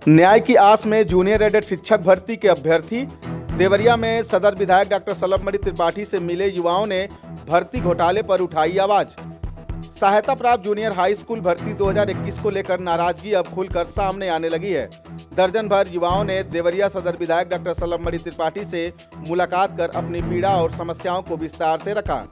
न्याय की आस में जूनियर एडेड शिक्षक भर्ती के अभ्यर्थी। देवरिया में सदर विधायक डॉक्टर सलभमणि त्रिपाठी से मिले युवाओं ने भर्ती घोटाले पर उठाई आवाज। सहायता प्राप्त जूनियर हाई स्कूल भर्ती 2021 को लेकर नाराजगी अब खुलकर सामने आने लगी है। दर्जन भर युवाओं ने देवरिया सदर विधायक डॉक्टर सलभमणि त्रिपाठी से मुलाकात कर अपनी पीड़ा और समस्याओं को विस्तार से रखा।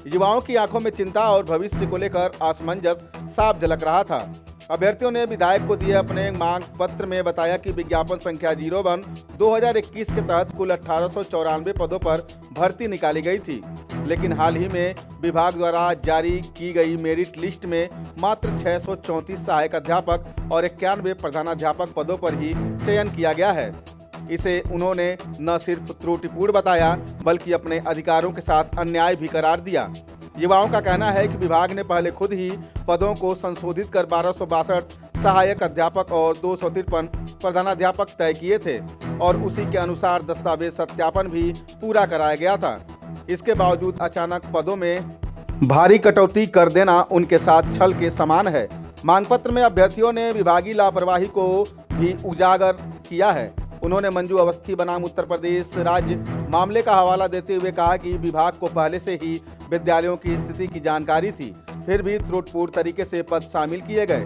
युवाओं की आंखों में चिंता और भविष्य को लेकर असमंजस साफ झलक रहा था। अभ्यर्थियों ने विधायक को दिए अपने मांग पत्र में बताया कि विज्ञापन संख्या 01/2021 के तहत कुल 1894 पदों पर भर्ती निकाली गई थी, लेकिन हाल ही में विभाग द्वारा जारी की गई मेरिट लिस्ट में मात्र 634 सहायक अध्यापक और 91 प्रधानाध्यापक पदों पर ही चयन किया गया है। इसे उन्होंने न सिर्फ त्रुटिपूर्ण बताया बल्कि अपने अधिकारों के साथ अन्याय भी करार दिया। युवाओं का कहना है कि विभाग ने पहले खुद ही पदों को संशोधित कर 1262 सहायक अध्यापक और 253 प्रधानाध्यापक तय किए थे और उसी के अनुसार दस्तावेज सत्यापन भी पूरा कराया गया था। इसके बावजूद अचानक पदों में भारी कटौती कर देना उनके साथ छल के समान है। मांग पत्र में अभ्यर्थियों ने विभागीय लापरवाही को भी उजागर किया है। उन्होंने मंजू अवस्थी बनाम उत्तर प्रदेश राज्य मामले का हवाला देते हुए कहा कि विभाग को पहले से ही विद्यालयों की स्थिति की जानकारी थी, फिर भी त्रुटिपूर्ण तरीके से पद शामिल किए गए।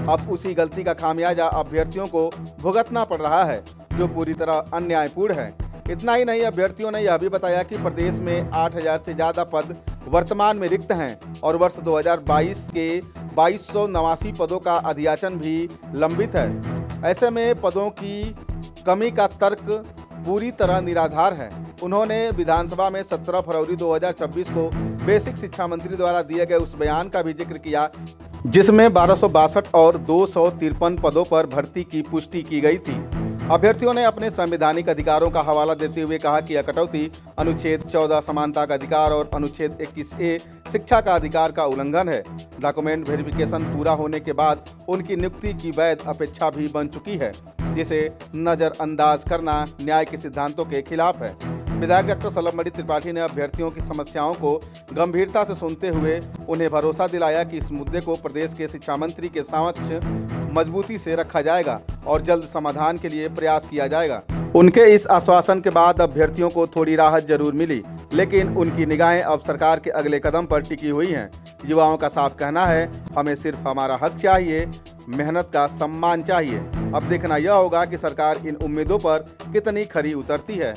अब उसी गलती का खामियाजा अभ्यर्थियों को भुगतना पड़ रहा है, जो पूरी तरह अन्यायपूर्ण है। इतना ही नहीं, अभ्यर्थियों ने यह भी बताया कि प्रदेश में 8000 से ज़्यादा पद वर्तमान में रिक्त हैं और वर्ष 2022 के 2289 पदों का अधियाचन भी लंबित है। ऐसे में पदों की कमी का तर्क पूरी तरह निराधार है। उन्होंने विधानसभा में 17 फरवरी 2026 को बेसिक शिक्षा मंत्री द्वारा दिए गए उस बयान का भी जिक्र किया जिसमें 1262 और 253 पदों पर भर्ती की पुष्टि की गई थी। अभ्यर्थियों ने अपने संवैधानिक अधिकारों का हवाला देते हुए कहा कि यह कटौती अनुच्छेद 14 समानता का अधिकार और अनुच्छेद 21A शिक्षा का अधिकार का उल्लंघन है। डॉक्यूमेंट वेरिफिकेशन पूरा होने के बाद उनकी नियुक्ति की वैध अपेक्षा भी बन चुकी है, जिसे नजरअंदाज करना न्याय के सिद्धांतों के खिलाफ है। विधायक डॉक्टर सलभमणि त्रिपाठी ने अभ्यर्थियों की समस्याओं को गंभीरता से सुनते हुए उन्हें भरोसा दिलाया कि इस मुद्दे को प्रदेश के शिक्षा मंत्री के समक्ष मजबूती से रखा जाएगा और जल्द समाधान के लिए प्रयास किया जाएगा। उनके इस आश्वासन के बाद अभ्यर्थियों को थोड़ी राहत जरूर मिली, लेकिन उनकी निगाहें अब सरकार के अगले कदम पर टिकी हुई हैं। युवाओं का साफ कहना है, हमें सिर्फ हमारा हक चाहिए, मेहनत का सम्मान चाहिए। अब देखना यह होगा कि सरकार इन उम्मीदों पर कितनी खरी उतरती है।